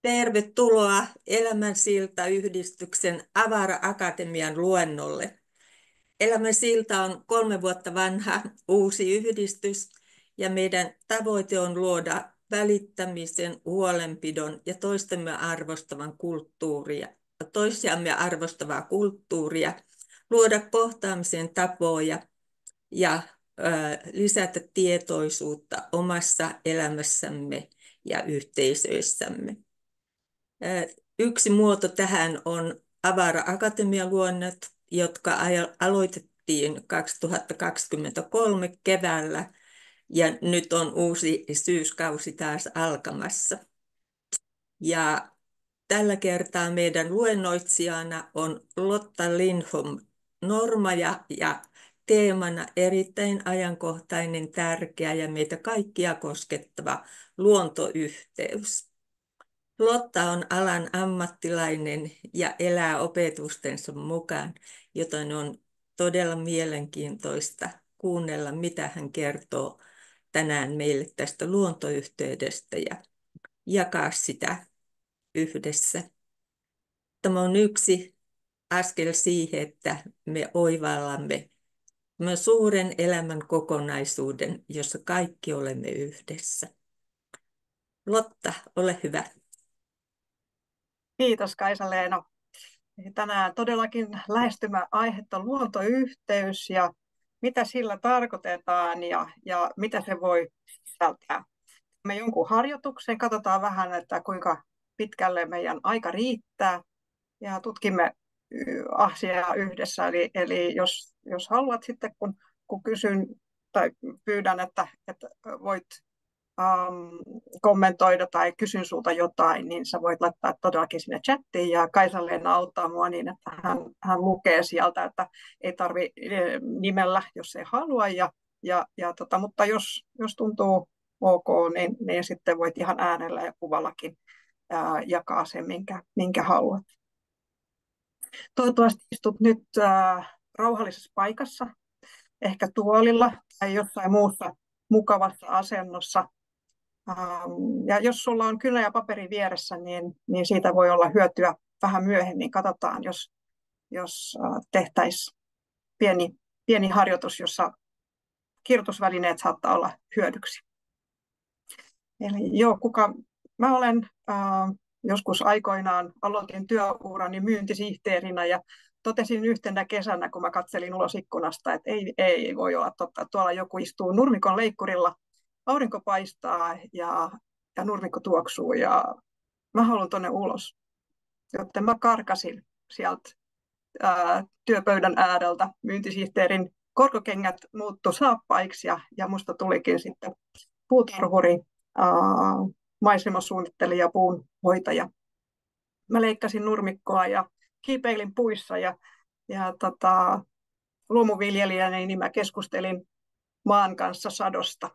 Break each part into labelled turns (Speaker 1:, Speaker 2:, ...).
Speaker 1: Tervetuloa Elämänsilta-yhdistyksen Avara-akatemian luennolle. Elämänsilta on 3 vuotta vanha uusi yhdistys ja meidän tavoite on luoda välittämisen, huolenpidon ja toisiamme arvostavaa kulttuuria, luoda kohtaamisen tapoja ja lisätä tietoisuutta omassa elämässämme ja yhteisöissämme. Yksi muoto tähän on Avara-akatemialuennot, jotka aloitettiin 2023 keväällä ja nyt on uusi syyskausi taas alkamassa. Ja tällä kertaa meidän luennoitsijana on Lotta Lindholm Normaja ja teemana erittäin ajankohtainen, tärkeä ja meitä kaikkia koskettava luontoyhteys. Lotta on alan ammattilainen ja elää opetustensa mukaan, joten on todella mielenkiintoista kuunnella, mitä hän kertoo tänään meille tästä luontoyhteydestä ja jakaa sitä yhdessä. Tämä on yksi askel siihen, että me oivallamme suuren elämän kokonaisuuden, jossa kaikki olemme yhdessä. Lotta, ole hyvä.
Speaker 2: Kiitos Kaisa-Leena. Tänään todellakin lähestymä aihetta luontoyhteys ja mitä sillä tarkoitetaan ja mitä se voi sisältää. Me jonkun harjoituksen, katsotaan vähän, että kuinka pitkälle meidän aika riittää ja tutkimme asiaa yhdessä. Eli jos haluat sitten, kun kysyn tai pyydän, että voit kommentoida tai kysyn sulta jotain, niin sä voit laittaa todellakin sinne chattiin ja Kaisa-Leena auttaa mua niin, että hän lukee sieltä, että ei tarvitse nimellä, jos ei halua. Mutta jos tuntuu ok, niin sitten voit ihan äänellä ja kuvallakin jakaa sen, minkä haluat. Toivottavasti istut nyt rauhallisessa paikassa, ehkä tuolilla tai jossain muussa mukavassa asennossa. Ja jos sulla on kynä ja paperi vieressä, niin siitä voi olla hyötyä vähän myöhemmin. Katsotaan, jos tehtäisiin pieni harjoitus, jossa kirjoitusvälineet saattaa olla hyödyksi. Eli mä olen joskus aikoinaan aloitin työurani myyntisihteerinä ja totesin yhtenä kesänä, kun mä katselin ulos ikkunasta, että ei voi olla totta. Tuolla joku istuu nurmikon leikkurilla, aurinko paistaa ja nurmikko tuoksuu ja mä haluan tuonne ulos. Joten mä karkasin sieltä työpöydän ääreltä. Myyntisihteerin korkokengät muuttui saappaiksi ja musta tulikin sitten puutarhuri, maisemasuunnittelija, puunhoitaja. Mä leikkasin nurmikkoa ja kiipeilin puissa ja luomuviljelijänä niin mä keskustelin maan kanssa sadosta.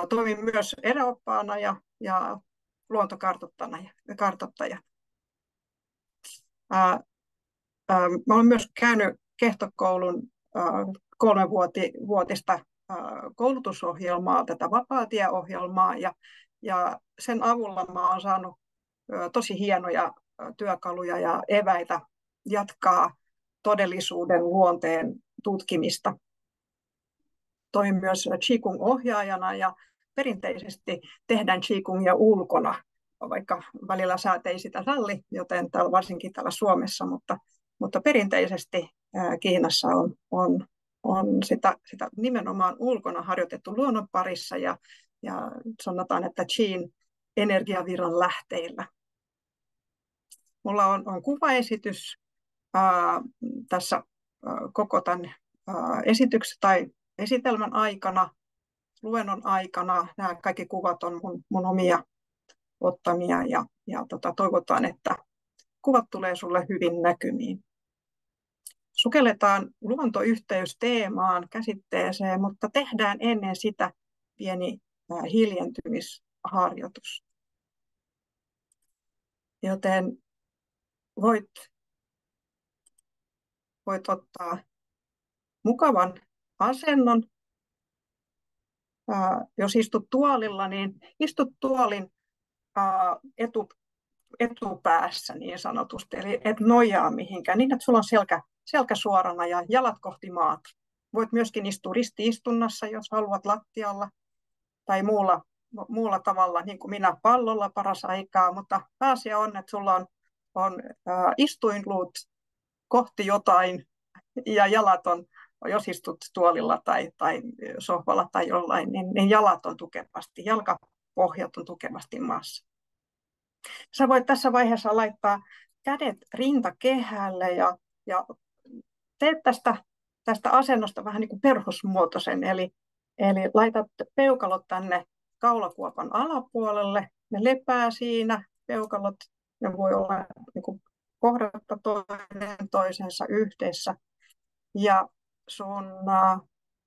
Speaker 2: Toimin myös eräoppaana ja luontokartoittaja. Mä olen myös käynyt Kehtokoulun 3-vuotista koulutusohjelmaa, tätä vapaatieohjelmaa, ja sen avulla mä olen saanut tosi hienoja työkaluja ja eväitä jatkaa todellisuuden luonteen tutkimista. Toimin myös Qigong-ohjaajana ja perinteisesti tehdään Qigongia ulkona, vaikka välillä säät ei sitä salli, joten varsinkin täällä Suomessa, mutta perinteisesti Kiinassa on sitä nimenomaan ulkona harjoitettu luonnon parissa ja sanotaan, että Qin energiavirran lähteillä. Mulla on kuvaesitys tässä koko tämän esityksen tai esitelmän aikana, luennon aikana. Nämä kaikki kuvat on mun omia ottamia ja toivotaan, että kuvat tulee sulle hyvin näkymiin. Sukelletaan luontoyhteysteemaan, käsitteeseen, mutta tehdään ennen sitä pieni hiljentymisharjoitus. Joten voit ottaa mukavan asennon. Jos istut tuolilla, niin istut tuolin etupäässä niin sanotusti, eli et nojaa mihinkään, niin että sulla on selkä suorana ja jalat kohti maata. Voit myöskin istua ristiistunnassa, jos haluat lattialla tai muulla tavalla, niin kuin minä pallolla paras aikaa, mutta pääasia on, että sulla on istuinluut kohti jotain ja jalat on, jos istut tuolilla tai sohvalla tai jollain, niin jalat on tukevasti, jalkapohjat on tukevasti maassa. Sä voit tässä vaiheessa laittaa kädet rintakehälle ja teet tästä asennosta vähän niin kuin perhosmuotoisen, eli laitat peukalot tänne kaulakuopan alapuolelle, ne lepää siinä, peukalot, ne voi olla niin kuin kohdatta toinen toisensa yhteensä, ja sun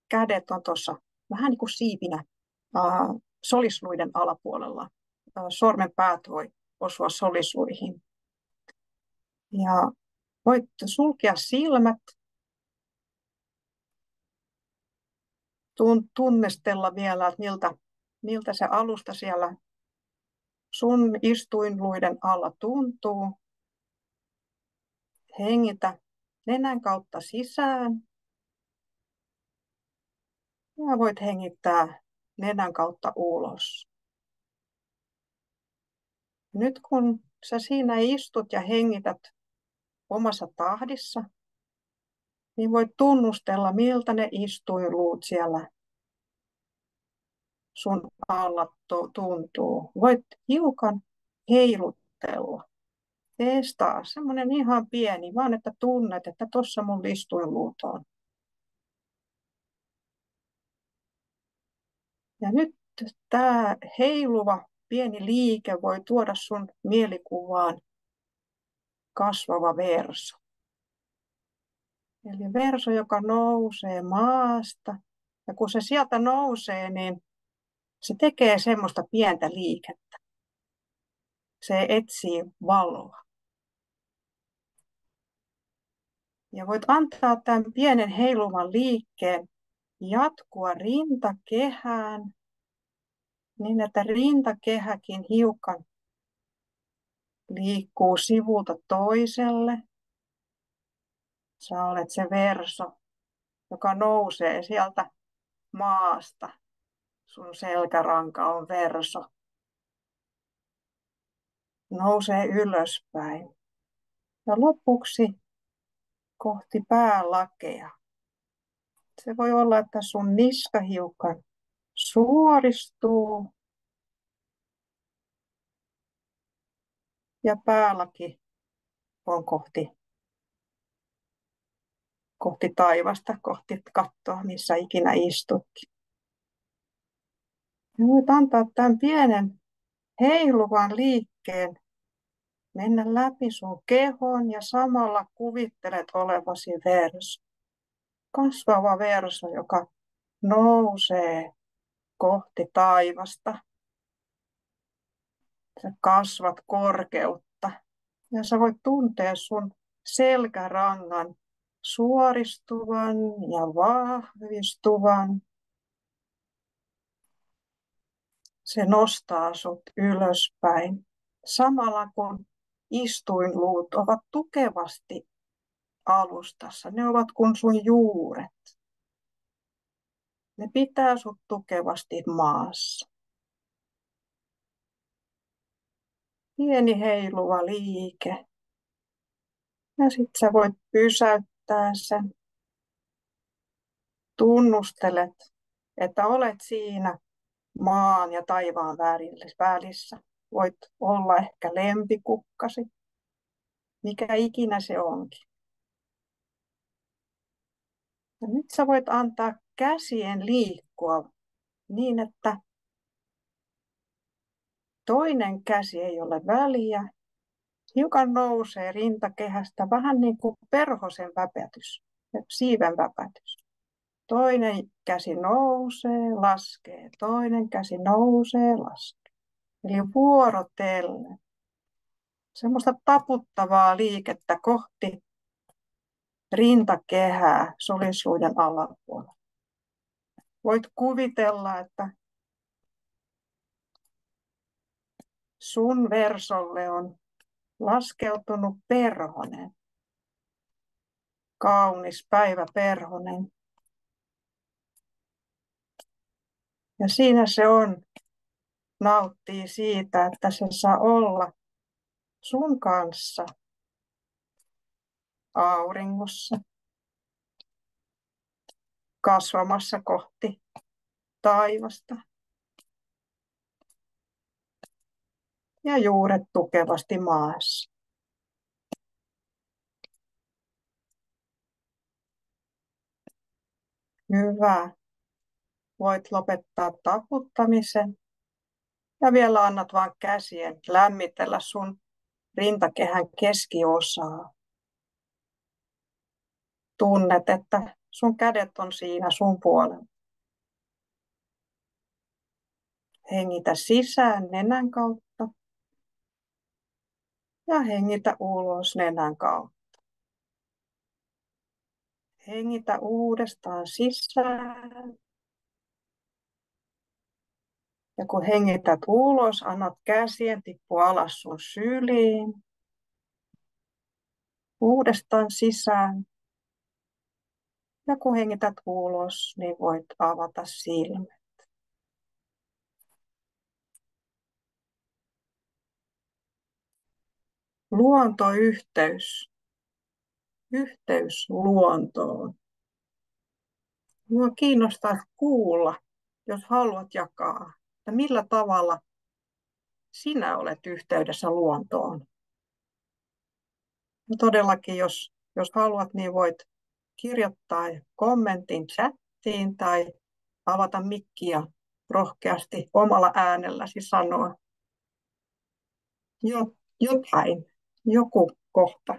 Speaker 2: kädet on tuossa vähän niin kuin siipinä solisluiden alapuolella. Sormenpäät voi osua solisluihin. Ja voit sulkea silmät, tunnistella vielä, että miltä se alusta siellä sun istuinluiden alla tuntuu. Hengitä nenän kautta sisään. Ja voit hengittää nenän kautta ulos. Nyt kun sä siinä istut ja hengität omassa tahdissa, niin voit tunnustella, miltä ne istuinluut siellä sun alla tuntuu. Voit hiukan heilutella. Testaa semmoinen ihan pieni, vaan että tunnet, että tuossa mun istuinluut on. Ja nyt tämä heiluva pieni liike voi tuoda sun mielikuvaan kasvava verso. Eli verso, joka nousee maasta. Ja kun se sieltä nousee, niin se tekee semmoista pientä liikettä. Se etsii valoa. Ja voit antaa tämän pienen heiluvan liikkeen jatkua rintakehään, niin että rintakehäkin hiukan liikkuu sivulta toiselle. Sä olet se verso, joka nousee sieltä maasta. Sun selkäranka on verso. Nousee ylöspäin. Ja lopuksi kohti päälakea. Se voi olla, että sun niska hiukan suoristuu. Ja päälaki on kohti taivasta, kohti kattoa, missä ikinä istutkin. Ja voit antaa tämän pienen heiluvan liikkeen mennä läpi sun kehon ja samalla kuvittelet olevasi verso. Kasvava verso, joka nousee kohti taivasta. Sä kasvat korkeutta ja sä voit tuntea sun selkärangan suoristuvan ja vahvistuvan. Se nostaa sut ylöspäin. Samalla kun istuinluut ovat tukevasti alustassa. Ne ovat kuin sun juuret. Ne pitää sut tukevasti maassa. Pieni heiluva liike. Ja sitten sä voit pysäyttää sen. Tunnustelet, että olet siinä maan ja taivaan välissä. Voit olla ehkä lempikukkasi, mikä ikinä se onkin. Ja nyt sä voit antaa käsien liikkua niin, että toinen käsi ei ole väliä. Hiukan nousee rintakehästä, vähän niin kuin perhosen väpätys, siiven väpätys. Toinen käsi nousee, laskee. Toinen käsi nousee, laskee. Eli vuorotellen. Semmoista taputtavaa liikettä kohti rintakehää solisuuden alapuolella. Voit kuvitella, että Sun versolle on laskeutunut perhonen. Kaunis päivä perhonen. Ja siinä se on. Nauttii siitä, että se saa olla sun kanssa auringossa, kasvamassa kohti taivasta. Ja juuret tukevasti maassa. Hyvä. Voit lopettaa taputtamisen ja vielä annat vaan käsien lämmitellä sun rintakehän keskiosaa. Tunnet, että sun kädet on siinä sun puolella. Hengitä sisään nenän kautta ja hengitä ulos nenän kautta. Hengitä uudestaan sisään. Ja kun hengität ulos, annat käsien tippua alas sun syliin. Uudestaan sisään. Ja kun hengität ulos, niin voit avata silmät. Luontoyhteys. Yhteys luontoon. Minua kiinnostaa kuulla, jos haluat jakaa, että millä tavalla sinä olet yhteydessä luontoon. Ja todellakin, jos haluat, niin voit kirjoittaa kommentin chattiin tai avata mikkiä rohkeasti omalla äänelläsi sanoa jotain, joku kohta,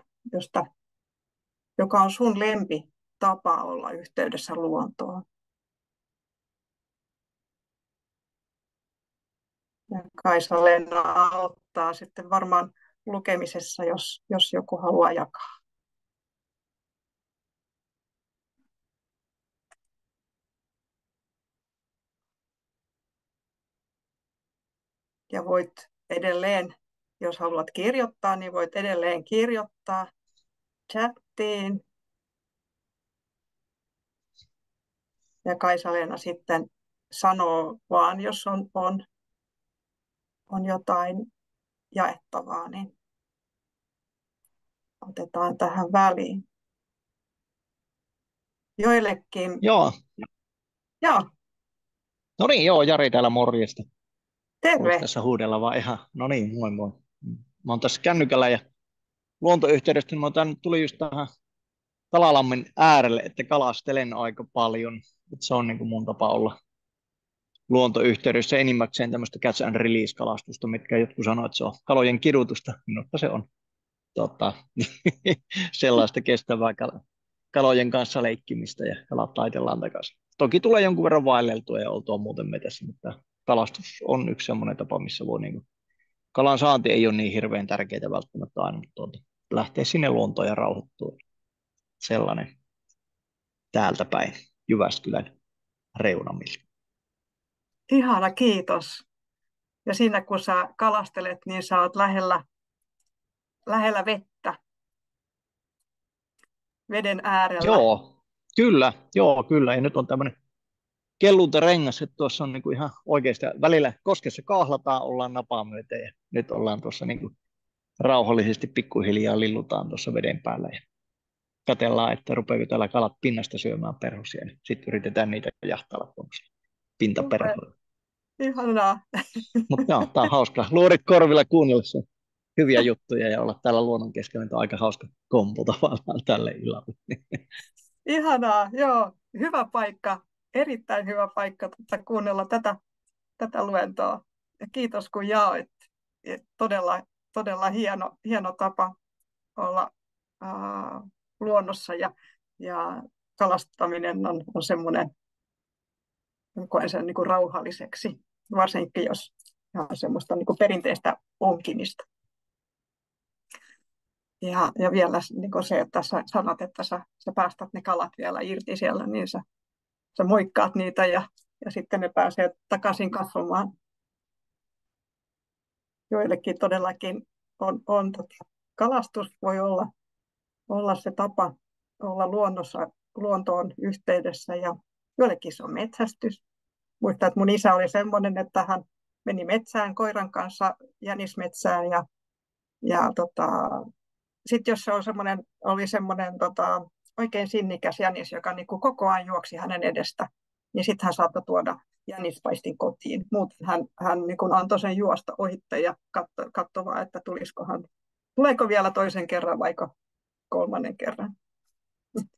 Speaker 2: joka on sun lempi tapa olla yhteydessä luontoon. Ja Kaisa-Leena auttaa sitten varmaan lukemisessa, jos joku haluaa jakaa. Ja voit edelleen, jos haluat kirjoittaa, niin voit edelleen kirjoittaa chattiin. Ja Kaisa-Leena sitten sanoo vaan, jos on jotain jaettavaa, niin otetaan tähän väliin. Joillekin.
Speaker 3: Joo.
Speaker 2: Joo.
Speaker 3: No niin, joo, Jari täällä, morjesta.
Speaker 2: Terve.
Speaker 3: Voisi tässä huudella vaan ihan, no niin, moi moi. Mä oon tässä kännykällä ja luontoyhteydestä, mä tuli just tähän Kalalammin äärelle, että kalastelen aika paljon. Että se on niin kuin mun tapa olla luontoyhteydessä enimmäkseen tämmöistä catch and release -kalastusta, mitkä jotkut sanoo, että se on kalojen kidutusta. Minusta se on sellaista kestävää kalojen kanssa leikkimistä ja kalat taitellaan takaisin. Toki tulee jonkun verran vaelleltua ja oltua muuten metässä, mutta kalastus on yksi sellainen tapa, missä voi niin kuin, kalan saanti ei ole niin hirveän tärkeää välttämättä aina, mutta lähtee sinne luontoon ja rauhoittua. Sellainen täältä päin Jyväskylän reunamilla.
Speaker 2: Ihana, kiitos. Ja siinä kun sä kalastelet, niin sä oot lähellä vettä, veden äärellä.
Speaker 3: Joo, kyllä. Ja nyt on tämmöinen kelluntarengas, että tuossa on niinku ihan oikeasti välillä koskessa kahlataan, ollaan napaa myöten ja nyt ollaan tuossa niinku rauhallisesti pikkuhiljaa lillutaan tuossa veden päällä ja katsellaan, että rupeako täällä kalat pinnasta syömään perhosia, niin sitten yritetään niitä jahtailla tuollaisella pintaperhoilla.
Speaker 2: Ihanaa.
Speaker 3: Mutta joo, tämä on hauska. Luurit korvilla kuunnellessa hyviä juttuja ja olla täällä luonnon keskellä, on aika hauska kompo tavallaan tälle illalle.
Speaker 2: Ihanaa, joo. Hyvä paikka, erittäin hyvä paikka kuunnella tätä luentoa. Ja kiitos kun jaoit. Todella hieno tapa olla luonnossa ja kalastaminen on semmoinen, koen sen niin kuin rauhalliseksi, varsinkin jos on semmoista niin kuin perinteistä onkimista. Ja vielä niin kuin se, että sä sanot, että sä päästät ne kalat vielä irti siellä, niin sä moikkaat niitä ja sitten ne pääsee takaisin kasvamaan joillekin todellakin on kalastus voi olla se tapa olla luontoon yhteydessä ja joillekin se on metsästys. Muistan, että mun isä oli semmoinen, että hän meni metsään koiran kanssa, jänismetsään ja sitten jos se oli semmoinen oikein sinnikäs jänis, joka niin kuin koko ajan juoksi hänen edestä, niin sitten hän saattoi tuoda jänispaistin kotiin. Muuten hän niin kuin antoi sen juosta ohitte ja katsoi vaan, että tuleeko vielä toisen kerran vai kolmannen kerran.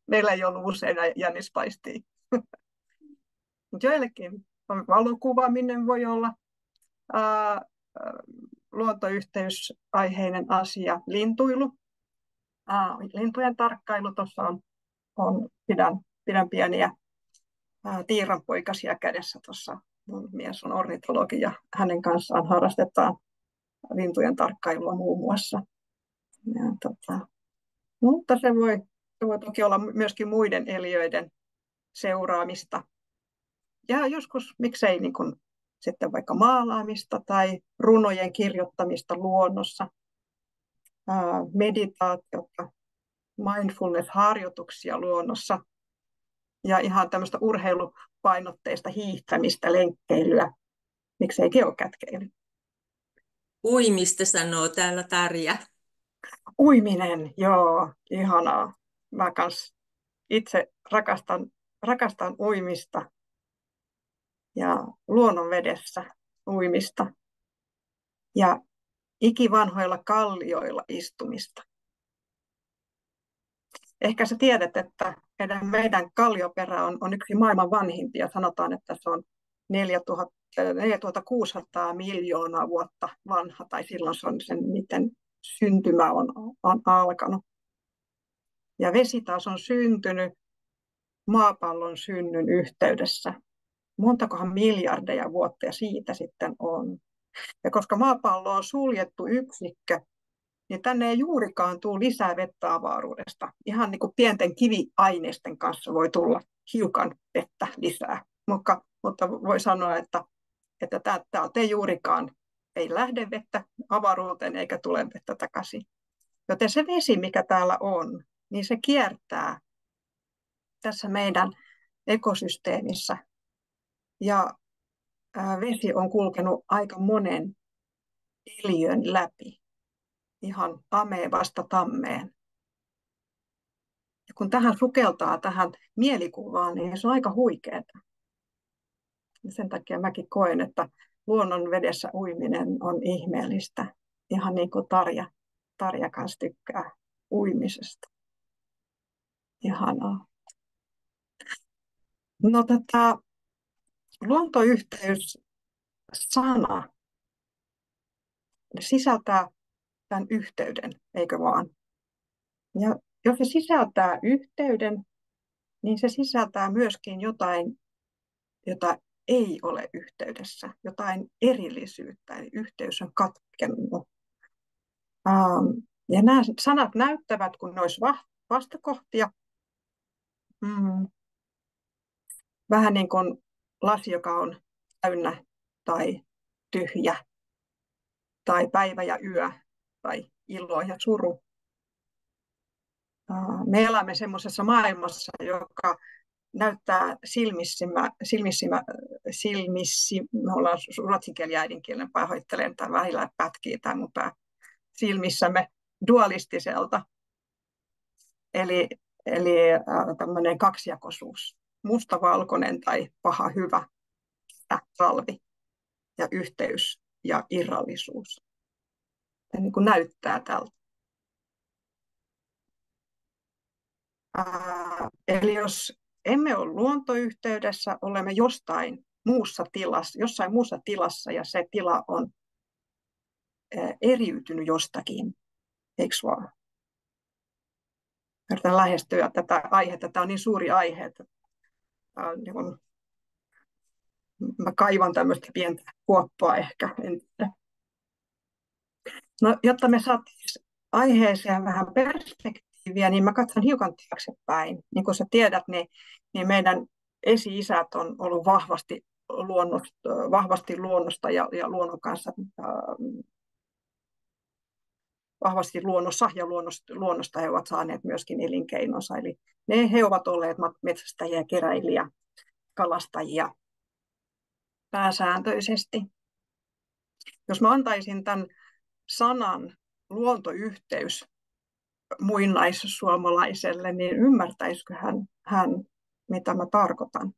Speaker 2: Meillä ei ollut usein jänispaistia. Mutta joillekin valokuvaaminen voi olla luontoyhteysaiheinen asia. Lintuilu, lintujen tarkkailu. Tuossa pidän pieniä tiiranpoikasia kädessä. Tuossa mun mies on ornitologi ja hänen kanssaan harrastetaan lintujen tarkkailua muun muassa. Mutta se voi toki olla myöskin muiden eliöiden seuraamista. Ja joskus miksei niin kun, sitten vaikka maalaamista tai runojen kirjoittamista luonnossa, meditaatiota, mindfulness-harjoituksia luonnossa ja ihan tämmöistä urheilupainotteista hiihtämistä, lenkkeilyä, miksei geokätkeily.
Speaker 1: Uimista sanoo täällä Tarja.
Speaker 2: Uiminen, joo, ihanaa. Mä kans itse rakastan uimista ja luonnon vedessä uimista ja ikivanhoilla kallioilla istumista. Ehkä sä tiedät, että meidän kallioperä on yksi maailman vanhimpia. Sanotaan, että se on 4600 miljoonaa vuotta vanha, tai silloin se on sen, miten syntymä on alkanut. Ja vesi taas on syntynyt maapallon synnyn yhteydessä. Montakohan miljardeja vuotta ja siitä sitten on. Ja koska maapallo on suljettu yksikkö, niin tänne ei juurikaan tule lisää vettä avaruudesta. Ihan niin kuin pienten kiviaineisten kanssa voi tulla hiukan vettä lisää. Mutta voi sanoa, että täältä ei juurikaan ei lähde vettä avaruuteen eikä tule vettä takaisin. Joten se vesi, mikä täällä on, niin se kiertää tässä meidän ekosysteemissä. Ja vesi on kulkenut aika monen eliön läpi, ihan ameebasta tammeen. Ja kun tähän sukeltaa tähän mielikuvaan, niin se on aika huikeaa. Ja sen takia mäkin koen, että luonnon vedessä uiminen on ihmeellistä. Ihan niin kuin Tarja kanssa tykkää uimisesta. Ihanaa. No luontoyhteys-sana sisältää tämän yhteyden, eikö vaan? Ja jos se sisältää yhteyden, niin se sisältää myöskin jotain, jota ei ole yhteydessä, jotain erillisyyttä, eli yhteys on katkennut. Ja nämä sanat näyttävät, kun ne olisi vastakohtia, vähän niin kuin lasi, joka on täynnä tai tyhjä, tai päivä ja yö, tai ilo ja suru. Me elämme semmoisessa maailmassa, joka näyttää me ollaan ruotsinkieli äidinkielen, pahoittelen, tai välillä pätkii tämä mun pää, silmissämme dualistiselta. Eli tämmöinen kaksijakoisuus, mustavalkoinen tai paha hyvä, talvi ja yhteys ja irrallisuus. Ja niin kuin näyttää tältä. Eli jos emme ole luontoyhteydessä, olemme jossain muussa tilassa ja se tila on eriytynyt jostakin, eikö vaan? Yritän lähestyä tätä aihetta. Tämä on niin suuri aihe, että mä kaivan tämmöistä pientä kuoppaa ehkä. No, jotta me saataisiin aiheeseen vähän perspektiiviä, niin mä katson hiukan taaksepäin. Niin kuin sä tiedät, niin meidän esi-isät on ollut vahvasti luonnosta ja luonnon kanssa vahvasti luonnossa ja luonnosta he ovat saaneet myöskin elinkeinonsa. Eli he ovat olleet metsästäjiä, keräilijä, kalastajia pääsääntöisesti. Jos mä antaisin tämän sanan luontoyhteys muinaissuomalaiselle, niin ymmärtäisikö hän mitä mä tarkoitan?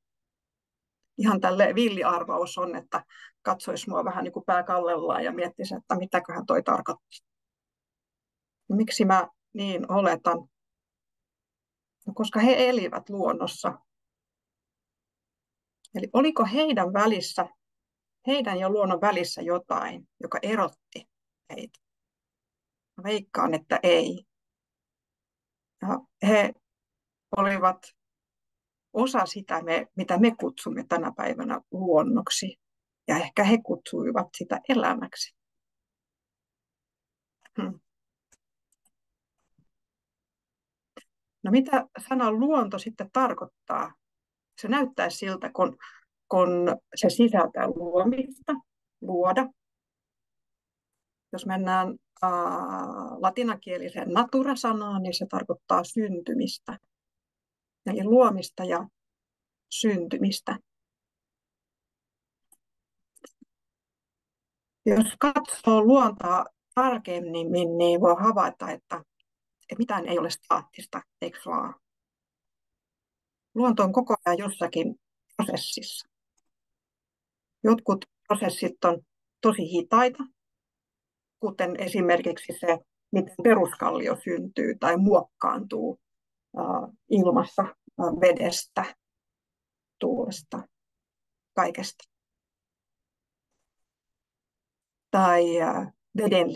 Speaker 2: Ihan tälle villiarvaus on, että katsoisi mua vähän niin kuin pää kallellaan ja miettisi, että mitäköhän toi tarkoittaa. Miksi mä niin oletan? No, koska he elivät luonnossa. Eli oliko heidän ja luonnon välissä jotain, joka erotti heitä? Mä veikkaan, että ei. Ja he olivat osa sitä, mitä me kutsumme tänä päivänä luonnoksi. Ja ehkä he kutsuivat sitä elämäksi. No mitä sana luonto sitten tarkoittaa? Se näyttää siltä, kun se sisältää luomista, luoda. Jos mennään latinakieliseen natura-sanaan, niin se tarkoittaa syntymistä. Eli luomista ja syntymistä. Jos katsoo luontoa tarkemmin, niin voi havaita, että mitään ei ole staattista, eikö vaan? Luonto on koko ajan jossakin prosessissa. Jotkut prosessit on tosi hitaita, kuten esimerkiksi se, miten peruskallio syntyy tai muokkaantuu ilmassa, vedestä, tuulesta, kaikesta. Tai veden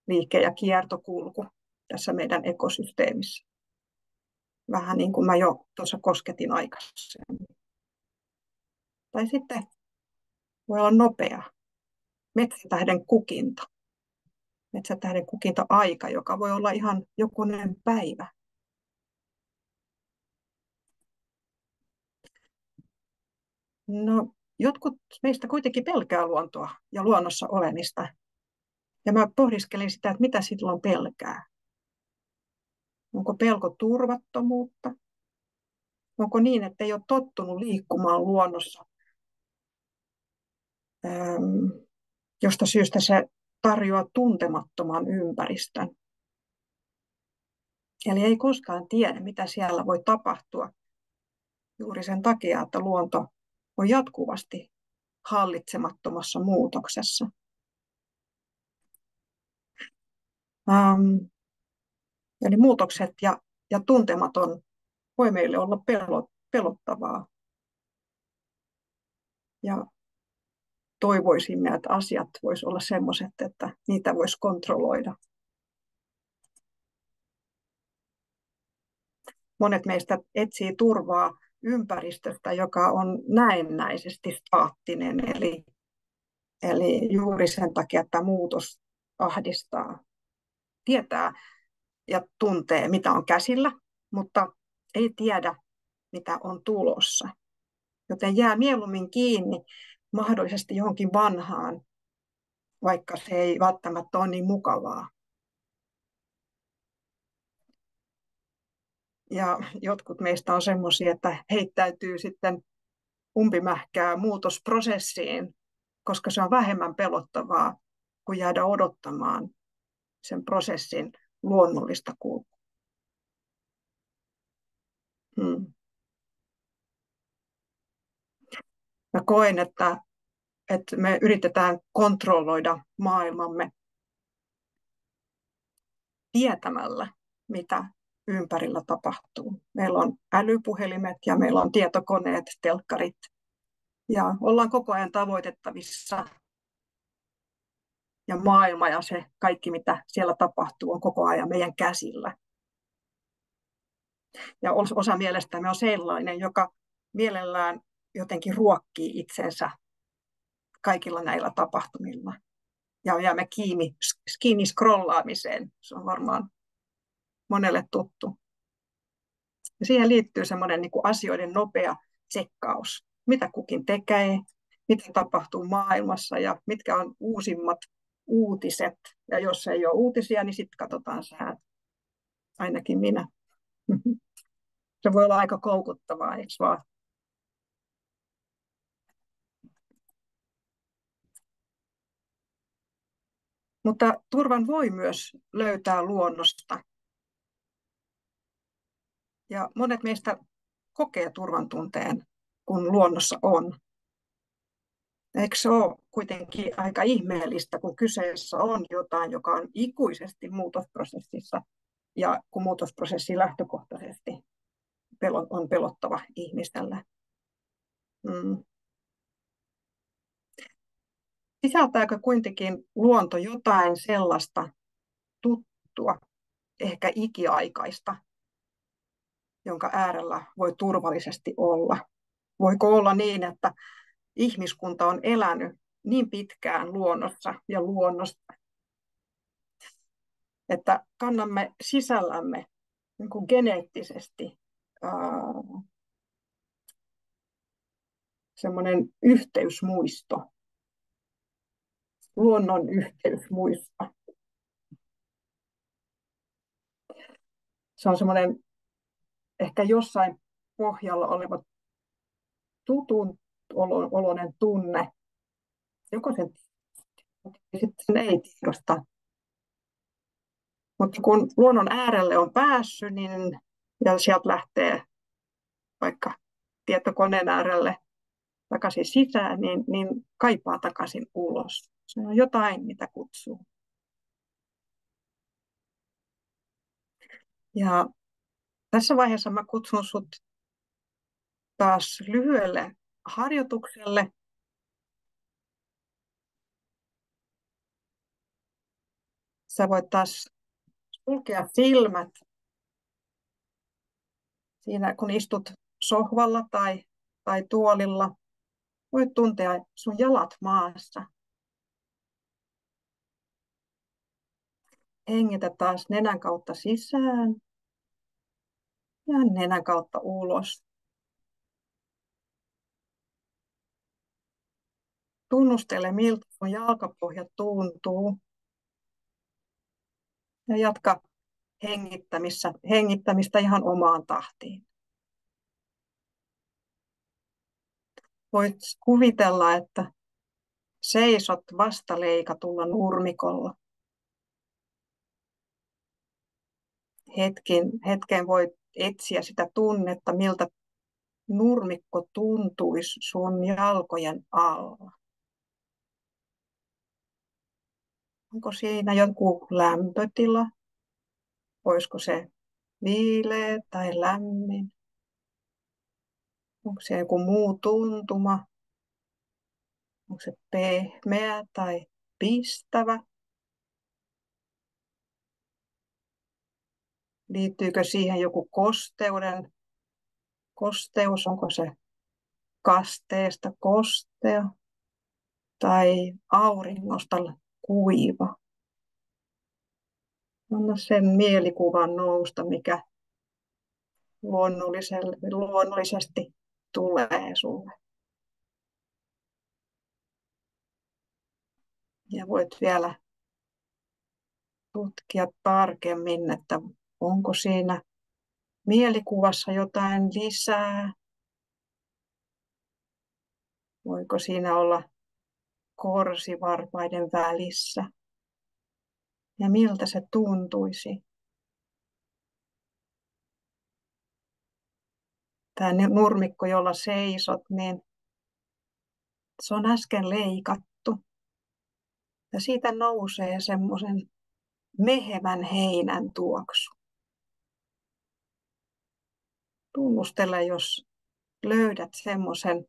Speaker 2: liike ja kiertokulku tässä meidän ekosysteemissä. Vähän niin kuin mä jo tuossa kosketin aikaisemmin. Tai sitten voi olla nopea metsätähden kukinta. Metsätähden kukinta-aika, joka voi olla ihan jokunen päivä. No, jotkut meistä kuitenkin pelkää luontoa ja luonnossa olemista. Ja mä pohdiskelin sitä, että mitä silloin pelkää. Onko pelko turvattomuutta? Onko niin, että ei ole tottunut liikkumaan luonnossa, josta syystä se tarjoaa tuntemattoman ympäristön? Eli ei koskaan tiedä, mitä siellä voi tapahtua juuri sen takia, että luonto on jatkuvasti hallitsemattomassa muutoksessa. Eli muutokset ja tuntematon voi meille olla pelottavaa. Ja toivoisimme, että asiat voisi olla sellaiset, että niitä voisi kontrolloida. Monet meistä etsii turvaa ympäristöstä, joka on näennäisesti staattinen, eli juuri sen takia, että muutos ahdistaa. Tietää ja tuntee, mitä on käsillä, mutta ei tiedä, mitä on tulossa. Joten jää mieluummin kiinni mahdollisesti johonkin vanhaan, vaikka se ei välttämättä ole niin mukavaa. Ja jotkut meistä on semmoisia, että heittäytyy sitten umpimähkää muutosprosessiin, koska se on vähemmän pelottavaa kuin jäädä odottamaan sen prosessin luonnollista kulkua. Mä koen, että me yritetään kontrolloida maailmamme tietämällä, mitä ympärillä tapahtuu. Meillä on älypuhelimet ja meillä on tietokoneet, telkkarit ja ollaan koko ajan tavoitettavissa. Ja maailma ja se kaikki, mitä siellä tapahtuu, on koko ajan meidän käsillä. Ja osa mielestämme on sellainen, joka mielellään jotenkin ruokkii itsensä kaikilla näillä tapahtumilla. Ja jäämme kiinni scrollaamiseen. Se on varmaan monelle tuttu. Ja siihen liittyy semmoinen niin kuin asioiden nopea tsekkaus. Mitä kukin tekee, mitä tapahtuu maailmassa ja mitkä on uusimmat uutiset. Ja jos ei ole uutisia, niin sitten katsotaan säät. Ainakin minä. Se voi olla aika koukuttavaa, eikö vaan? Mutta turvan voi myös löytää luonnosta. Ja monet meistä kokee turvan tunteen, kun luonnossa on. Eikö se ole kuitenkin aika ihmeellistä, kun kyseessä on jotain, joka on ikuisesti muutosprosessissa, ja kun muutosprosessi lähtökohtaisesti on pelottava ihmiselle. Sisältääkö kuitenkin luonto jotain sellaista tuttua, ehkä ikiaikaista, jonka äärellä voi turvallisesti olla? Voiko olla niin, että ihmiskunta on elänyt niin pitkään luonnossa ja luonnosta, että kannamme sisällämme niin kuin geneettisesti semmoinen yhteysmuisto, luonnon yhteysmuisto. Se on semmoinen ehkä jossain pohjalla oleva tutun oloinen tunne. Joko sen ei tiedosta. Mutta kun luonnon äärelle on päässyt, niin, ja sieltä lähtee vaikka tietokoneen äärelle takaisin sisään, niin kaipaa takaisin ulos. Se on jotain, mitä kutsuu. Ja tässä vaiheessa mä kutsun sut taas lyhyelle harjoitukselle. Sä voit taas sulkea silmät siinä, kun istut sohvalla tai tuolilla. Voit tuntea sun jalat maassa. Hengitä taas nenän kautta sisään ja nenän kautta ulos. Tunnustele, miltä sun jalkapohja tuntuu. Ja jatka hengittämistä ihan omaan tahtiin. Voit kuvitella, että seisot vastaleikatulla nurmikolla. Hetken voit etsiä sitä tunnetta, miltä nurmikko tuntuisi sun jalkojen alla. Onko siinä joku lämpötila? Olisiko se viileä tai lämmin? Onko se joku muu tuntuma? Onko se pehmeä tai pistävä? Liittyykö siihen joku kosteus? Onko se kasteesta kostea tai auringosta kuiva? Anna sen mielikuvan nousta, mikä luonnollisesti tulee sulle. Ja voit vielä tutkia tarkemmin, että onko siinä mielikuvassa jotain lisää. Voiko siinä olla korsi varpaiden välissä? Ja miltä se tuntuisi? Tämä nurmikko, jolla seisot, niin se on äsken leikattu. Ja siitä nousee semmoisen mehevän heinän tuoksu. Tunnustele, jos löydät semmoisen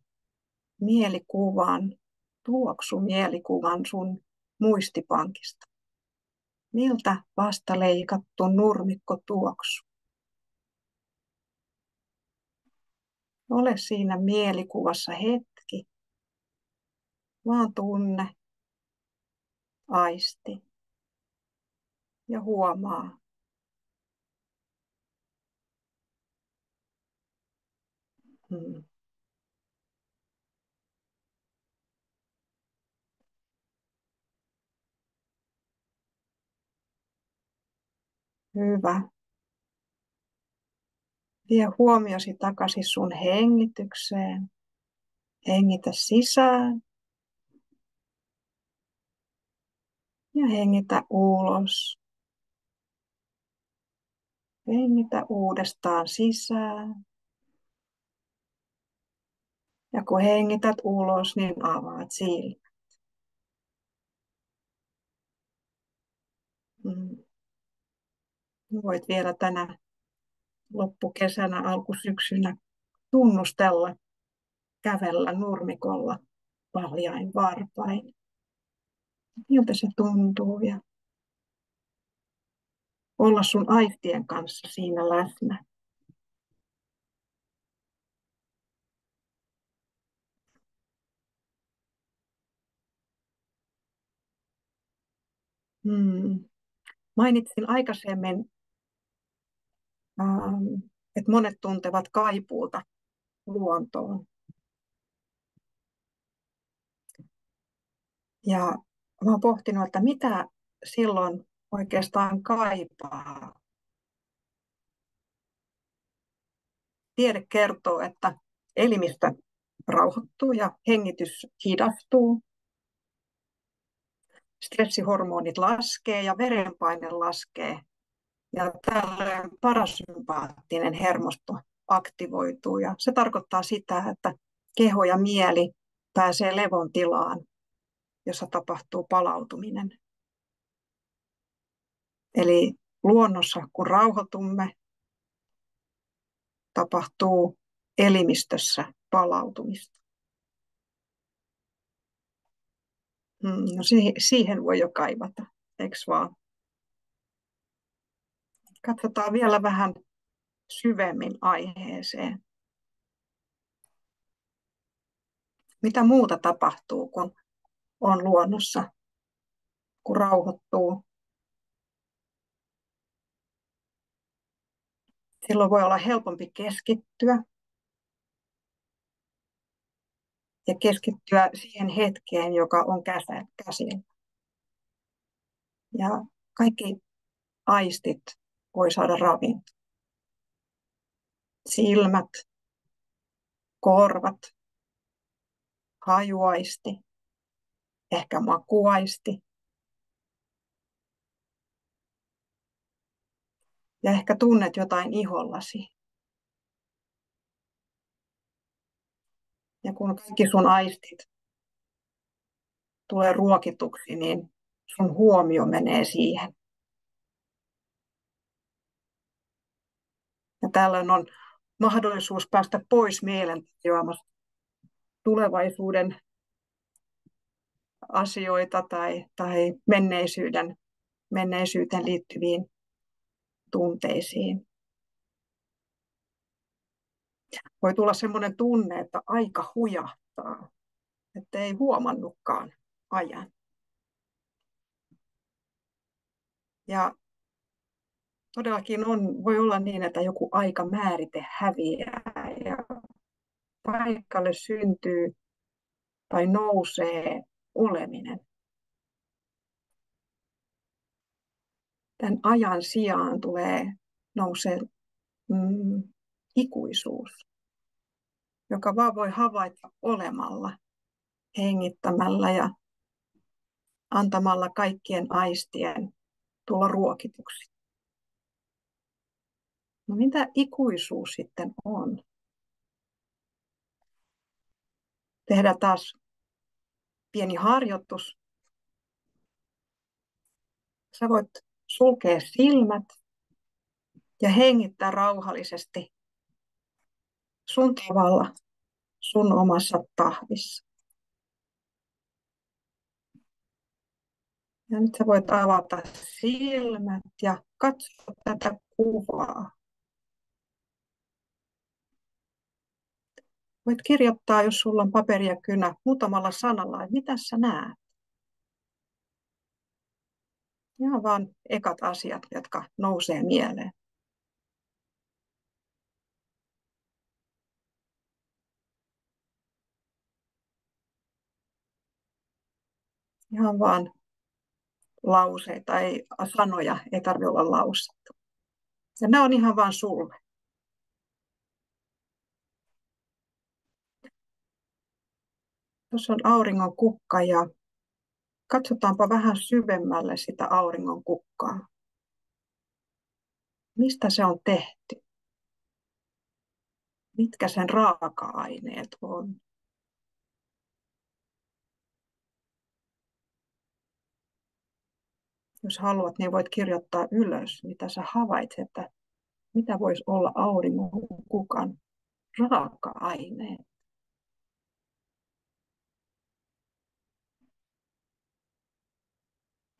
Speaker 2: tuoksumielikuvan sun muistipankista. Miltä vasta leikattu nurmikko tuoksu? Ole siinä mielikuvassa hetki. Vaan tunne, aisti ja huomaa. Hmm. Hyvä. Vie huomiosi takaisin sun hengitykseen. Hengitä sisään ja hengitä ulos. Hengitä uudestaan sisään. Ja kun hengität ulos, niin avaat silmät. Voit vielä tänä loppukesänä, alkusyksynä tunnustella, kävellä nurmikolla paljain varpain. Miltä se tuntuu ja olla sun aistien kanssa siinä läsnä. Mainitsin aikaisemmin, että monet tuntevat kaipuuta luontoon. Ja mä oon pohtinut, että mitä silloin oikeastaan kaipaa. Tiede kertoo, että elimistö rauhoittuu ja hengitys hidastuu. Stressihormonit laskee ja verenpaine laskee. Ja tällöin parasympaattinen hermosto aktivoituu. Ja se tarkoittaa sitä, että keho ja mieli pääsee levon tilaan, jossa tapahtuu palautuminen. Eli luonnossa, kun rauhoitumme, tapahtuu elimistössä palautumista. No siihen voi jo kaivata, eikö vaan? Katsotaan vielä vähän syvemmin aiheeseen. Mitä muuta tapahtuu, kun on luonnossa, kun rauhoittuu? Silloin voi olla helpompi keskittyä ja keskittyä siihen hetkeen, joka on käsillä. Ja kaikki aistit voi saada ravintoa. Silmät, korvat, hajuaisti, ehkä makuaisti. Ja ehkä tunnet jotain ihollasi. Ja kun kaikki sun aistit tulee ruokituksi, niin sun huomio menee siihen. Ja tällöin on mahdollisuus päästä pois mielentarjoamasta tulevaisuuden asioita tai menneisyyteen liittyviin tunteisiin. Voi tulla sellainen tunne, että aika hujahtaa, että ei huomannutkaan ajan. Ja todellakin voi olla niin, että joku aikamäärite häviää ja paikalle syntyy tai nousee oleminen. Tämän ajan sijaan nousee ikuisuus, joka vaan voi havaita olemalla, hengittämällä ja antamalla kaikkien aistien tulla ruokituksi. No mitä ikuisuus sitten on? Tehdään taas pieni harjoitus. Sä voit sulkea silmät ja hengittää rauhallisesti sun tavalla, sun omassa tahdissa. Ja nyt sä voit avata silmät ja katsoa tätä kuvaa. Voit kirjoittaa, jos sulla on paperi ja kynä, muutamalla sanalla, että mitä sä näet. Ihan vaan ekat asiat, jotka nousee mieleen. Ihan vaan lauseita, ei sanoja, ei tarvitse olla lausetta. Ja nämä on ihan vain sulle. Tuossa on auringon kukka ja katsotaanpa vähän syvemmälle sitä auringon kukkaa. Mistä se on tehty? Mitkä sen raaka-aineet on? Jos haluat, niin voit kirjoittaa ylös, mitä sä havaitset, että mitä voisi olla auringon kukan raaka-aineet.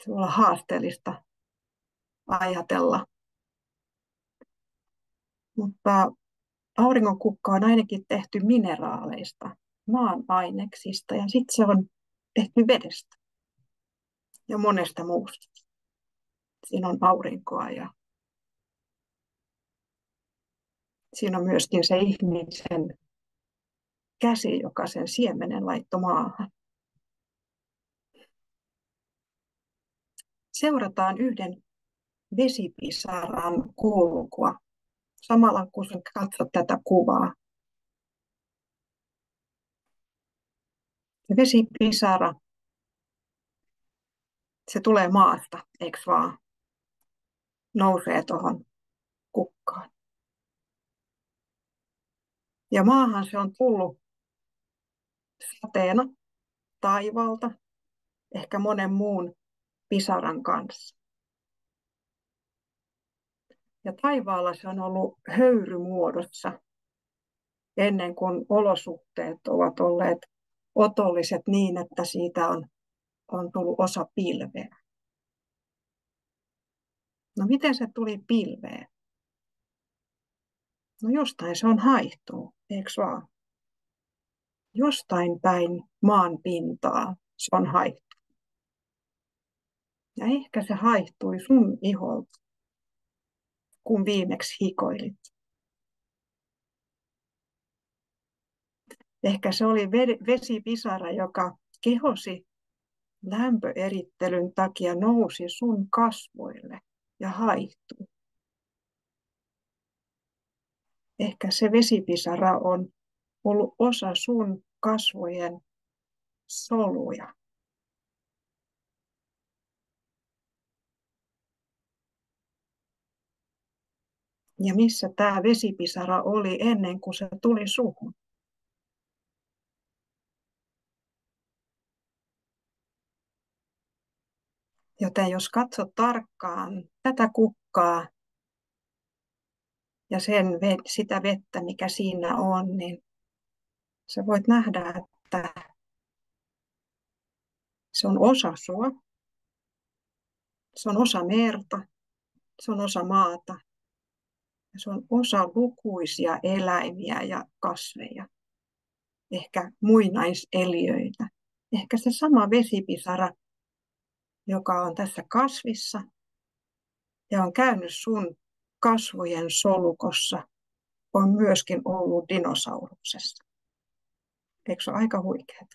Speaker 2: Se voi olla haasteellista ajatella, mutta auringonkukka on ainakin tehty mineraaleista, maan aineksista ja sitten se on tehty vedestä ja monesta muusta. Siinä on aurinkoa ja siinä on myöskin se ihmisen käsi, joka sen siemenen laittoi maahan. Seurataan yhden vesipisaran kulkua samalla kun katsot tätä kuvaa. Ja vesipisara, se tulee maasta, eikö vaan? Nousee tuohon kukkaan. Ja maahan se on tullut sateena taivaalta, ehkä monen muun pisaran kanssa. Ja taivaalla se on ollut höyrymuodossa ennen kuin olosuhteet ovat olleet otolliset niin, että siitä on tullut osa pilveä. No miten se tuli pilveen? No jostain se on haihtuu, eikö vaan? Jostain päin maan pintaa se on haihtunut. Ja ehkä se haihtui sun iholta, kun viimeksi hikoilit. Ehkä se oli vesipisara, joka kehosi lämpöerittelyn takia nousi sun kasvoille ja haihtui. Ehkä se vesipisara on ollut osa sun kasvojen soluja. Ja missä tämä vesipisara oli ennen kuin se tuli suhun? Joten jos katsot tarkkaan tätä kukkaa ja sitä vettä, mikä siinä on, niin sä voit nähdä, että se on osa sua, se on osa merta, se on osa maata ja se on osa lukuisia eläimiä ja kasveja, ehkä muinaiseliöitä, ehkä se sama vesipisara, joka on tässä kasvissa ja on käynyt sun kasvojen solukossa, on myöskin ollut dinosauruksessa. Eikö se ole aika huikeaa?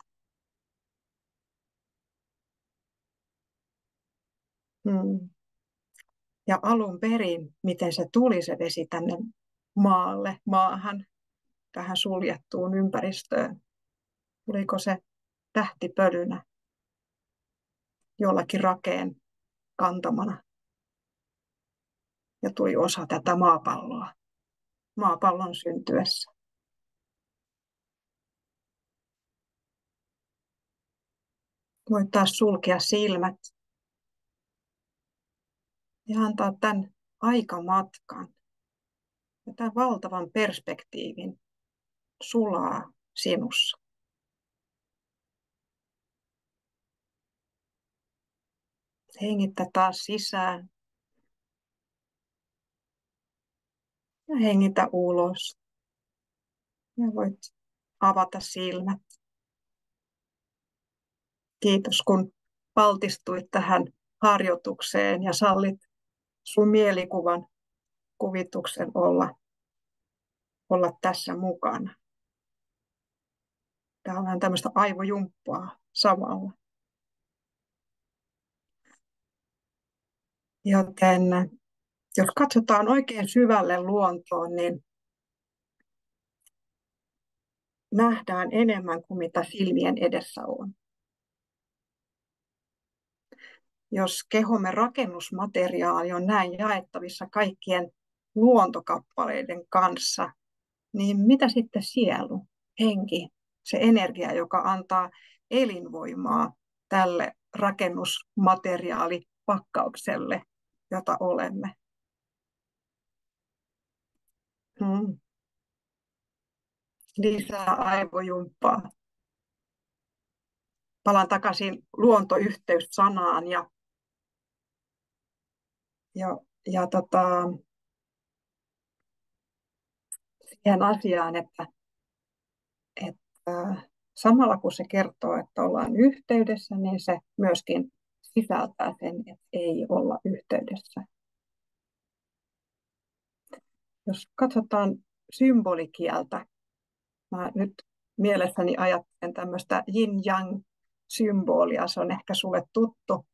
Speaker 2: Ja alun perin, miten se tuli se vesi tänne maahan, tähän suljettuun ympäristöön. Tuliko se tähtipölynä jollakin rakeen kantamana ja tuli osa tätä maapalloa maapallon syntyessä. Voit taas sulkea silmät ja antaa tämän aikamatkan ja tämän valtavan perspektiivin sulaa sinussa. Hengitä taas sisään ja hengitä ulos. Ja voit avata silmät. Kiitos, kun altistuit tähän harjoitukseen ja sallit sun mielikuvan kuvituksen olla tässä mukana. Tämä on vähän tämmöistä aivojumppaa samalla. Joten Jos katsotaan oikein syvälle luontoon, niin nähdään enemmän kuin mitä silmien edessä on. Jos kehomme rakennusmateriaali on näin jaettavissa kaikkien luontokappaleiden kanssa, niin mitä sitten sielu, henki, se energia, joka antaa elinvoimaa tälle rakennusmateriaalipakkaukselle, jota olemme? Lisää aivojumppaa. Palaan takaisin luontoyhteys-sanaan ja siihen asiaan, että samalla kun se kertoo, että ollaan yhteydessä, niin se myöskin sisältää sen, että ei olla yhteydessä. Jos katsotaan symbolikieltä, mä nyt mielessäni ajattelen tämmöistä yin-yang-symbolia, se on ehkä sulle tuttu.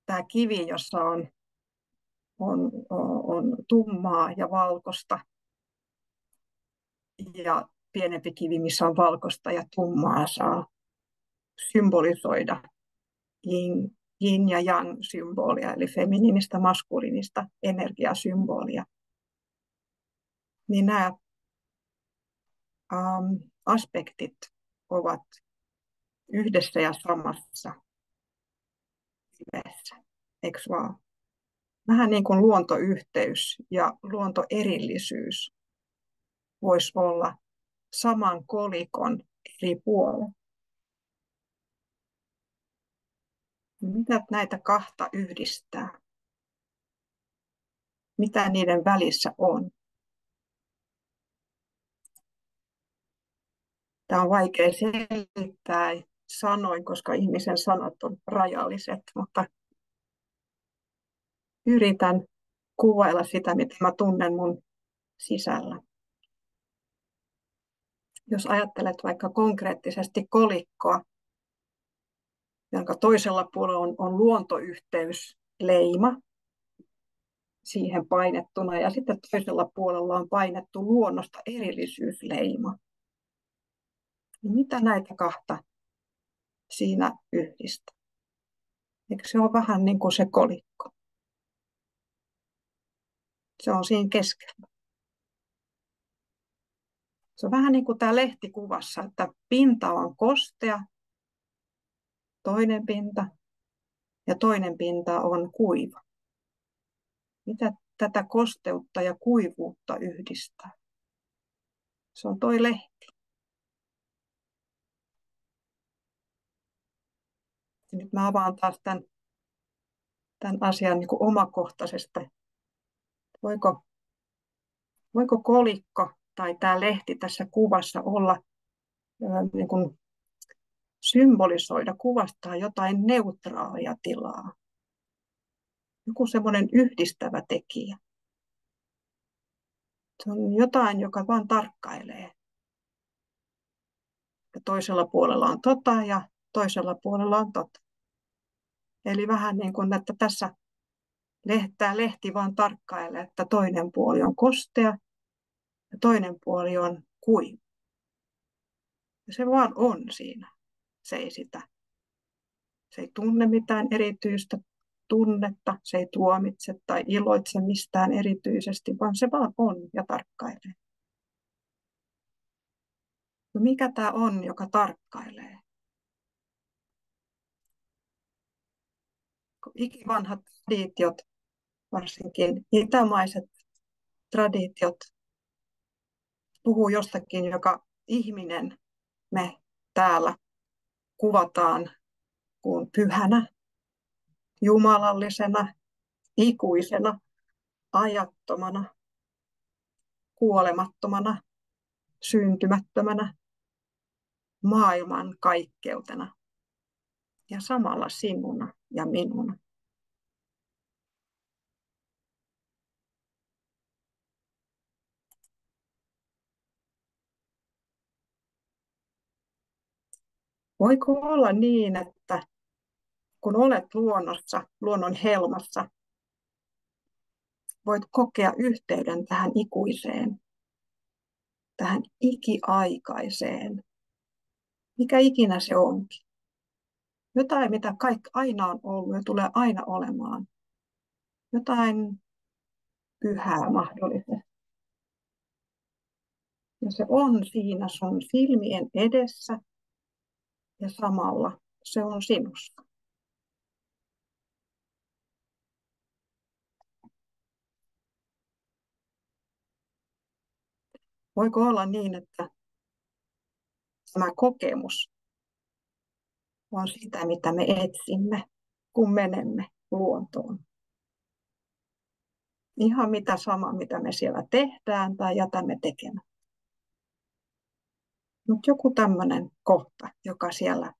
Speaker 2: Tämä kivi, jossa on tummaa ja valkoista, ja pienempi kivi, missä on valkoista ja tummaa, saa symbolisoida yin ja yang symbolia, eli feminiinistä maskuliinista energiasymbolia. Niin nämä aspektit ovat yhdessä ja samassa yhdessä, eikö vaan? Vähän niin kuin luontoyhteys ja luontoerillisyys voisi olla saman kolikon eri puolet. Mitä näitä kahta yhdistää? Mitä niiden välissä on? Tämä on vaikea selittää sanoin, koska ihmisen sanat on rajalliset, mutta yritän kuvailla sitä, mitä mä tunnen mun sisällä. Jos ajattelet vaikka konkreettisesti kolikkoa, jonka toisella puolella on luontoyhteysleima siihen painettuna, ja sitten toisella puolella on painettu luonnosta erillisyysleima. Niin mitä näitä kahta siinä yhdistää? Eikö se ole vähän niin kuin se kolikko? Se on siinä keskellä. Se on vähän niin kuin tämä lehtikuvassa, että pinta on kostea, toinen pinta, ja toinen pinta on kuiva. Mitä tätä kosteutta ja kuivuutta yhdistää? Se on toi lehti. Ja nyt mä avaan taas tämän asian niin kuin omakohtaisesti. Voiko kolikko tai tämä lehti tässä kuvassa olla niin kuin symbolisoida, kuvastaa jotain neutraalia tilaa? Joku semmoinen yhdistävä tekijä. Se on jotain, joka vaan tarkkailee. Ja toisella puolella on tota ja toisella puolella on tota. Eli vähän niin kuin, että tässä tämä lehti vaan tarkkailee, että toinen puoli on kostea ja toinen puoli on kuiva. Ja se vaan on siinä. Se ei tunne mitään erityistä tunnetta, se ei tuomitse tai iloitse mistään erityisesti, vaan se vaan on ja tarkkailee. No mikä tämä on, joka tarkkailee? Ikivanhat traditiot, varsinkin itämaiset traditiot, puhuu jostakin, joka ihminen me täällä kuvataan kuin pyhänä, jumalallisena, ikuisena, ajattomana, kuolemattomana, syntymättömänä, maailman kaikkeutena ja samalla sinuna ja minuna. Voiko olla niin, että kun olet luonnossa, luonnon helmassa, voit kokea yhteyden tähän ikuiseen, tähän ikiaikaiseen, mikä ikinä se onkin. Jotain, mitä kaikki aina on ollut ja tulee aina olemaan. Jotain pyhää mahdollisesti. Ja se on siinä sun silmien edessä ja samalla se on sinussa. Voiko olla niin, että tämä kokemus on sitä, mitä me etsimme, kun menemme luontoon? Ihan mitä sama, mitä me siellä tehdään tai jätämme tekemättä. Mutta joku tämmöinen kohta, joka siellä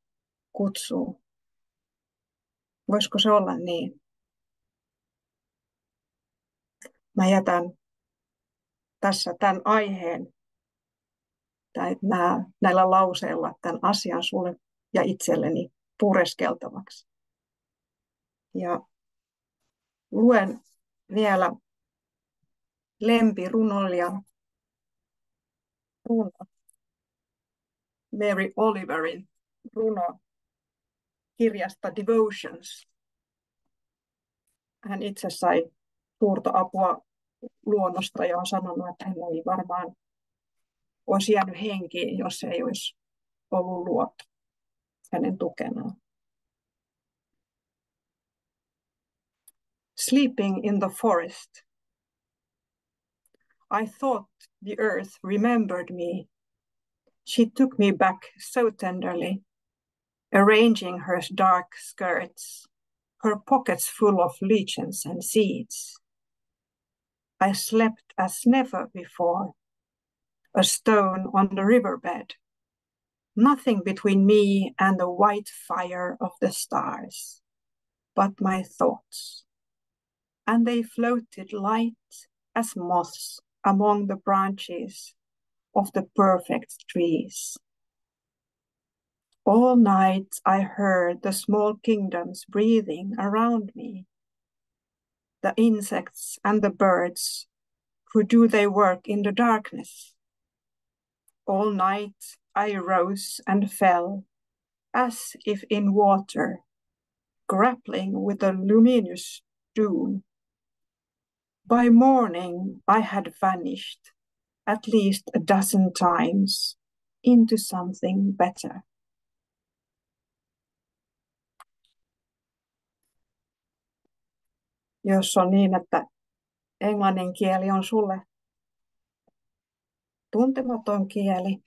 Speaker 2: kutsuu. Voisiko se olla niin? Mä jätän tässä tämän aiheen tai näillä lauseilla tämän asian sulle ja itselleni pureskeltavaksi. Ja luen vielä lempirunoilijan runo, Mary Oliverin runo kirjasta Devotions. Hän itse sai suurta apua luonnosta ja on sanonut, että hän ei varmaan olisi jäänyt henkiin, jos ei olisi ollut luonto hänen tukenaan. Sleeping in the forest, I thought the earth remembered me. She took me back so tenderly, arranging her dark skirts, her pockets full of lichens and seeds. I slept as never before, a stone on the riverbed, nothing between me and the white fire of the stars, but my thoughts. And they floated light as moths among the branches of the perfect trees. All night I heard the small kingdoms breathing around me, the insects and the birds who do their work in the darkness. All night I rose and fell as if in water, grappling with a luminous doom. By morning I had vanished at least a dozen times into something better. Jos on niin, että englannin kieli on sulle tuntematon kieli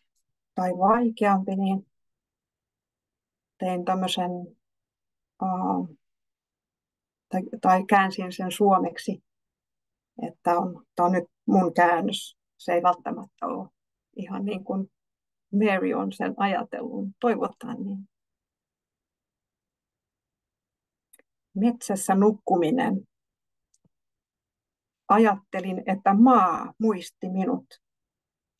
Speaker 2: tai vaikeampi, niin tein tämmöisen, tai käänsin sen suomeksi, että tämä on nyt mun käännös. Se ei välttämättä ole ihan niin kuin Mary on sen ajatellut, toivotaan niin. Metsässä nukkuminen. Ajattelin, että maa muisti minut.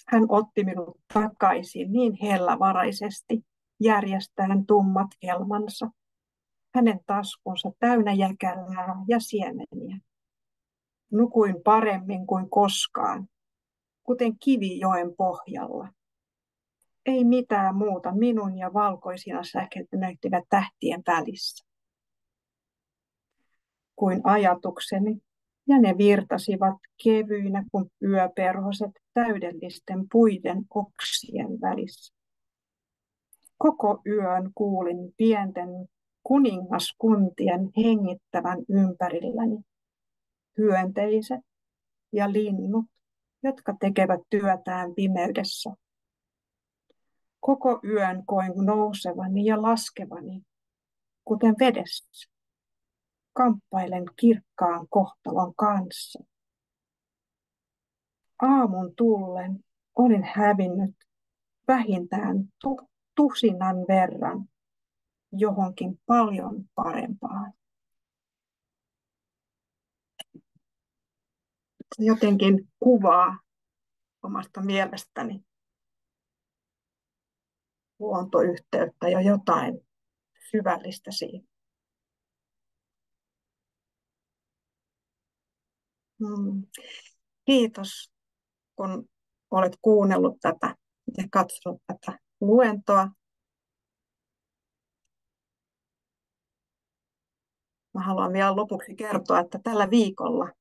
Speaker 2: Hän otti minut takaisin niin hellävaraisesti, järjestäen tummat helmansa. Hänen taskunsa täynnä jäkälää ja siemeniä. Nukuin paremmin kuin koskaan, kuten kivijoen pohjalla. Ei mitään muuta minun ja valkoisina säkenöityvät tähtien välissä kuin ajatukseni, ja ne virtasivat kevyinä kuin yöperhoset täydellisten puiden oksien välissä. Koko yön kuulin pienten kuningaskuntien hengittävän ympärilläni, hyönteiset ja linnut, jotka tekevät työtään pimeydessä. Koko yön koin nousevani ja laskevani, kuten vedessä. Kamppailen kirkkaan kohtalon kanssa. Aamun tullen olin hävinnyt vähintään tusinan verran johonkin paljon parempaan. Jotenkin kuvaa omasta mielestäni luontoyhteyttä ja jotain syvällistä siinä. Mm. Kiitos, kun olet kuunnellut tätä ja katsonut tätä luentoa. Mä haluan vielä lopuksi kertoa, että tällä viikolla,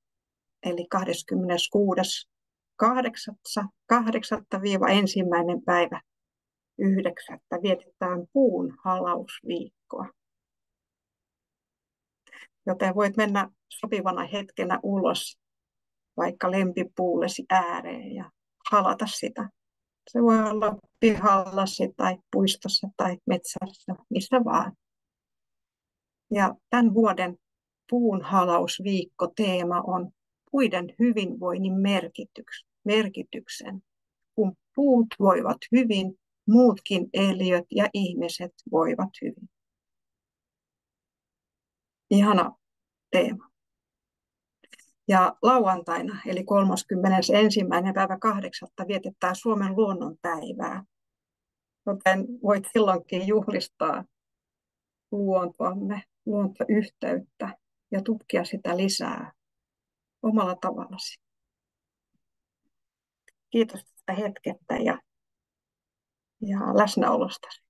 Speaker 2: eli 26.8.–1. päivä 9. vietetään puun halausviikkoa. Joten voit mennä sopivana hetkenä ulos vaikka lempipuullesi ääreen ja halata sitä. Se voi olla pihallasi tai puistossa tai metsässä, missä vaan. Ja tämän vuoden puunhalausviikko teema on puiden hyvinvoinnin merkityksen. Kun puut voivat hyvin, muutkin eliöt ja ihmiset voivat hyvin. Ihana teema. Ja lauantaina, eli 31.8. vietetään Suomen luonnonpäivää. Joten voit silloinkin juhlistaa luontoamme, luontoyhteyttä ja tutkia sitä lisää omalla tavallasi. Kiitos tästä hetkestä ja läsnäolostasi.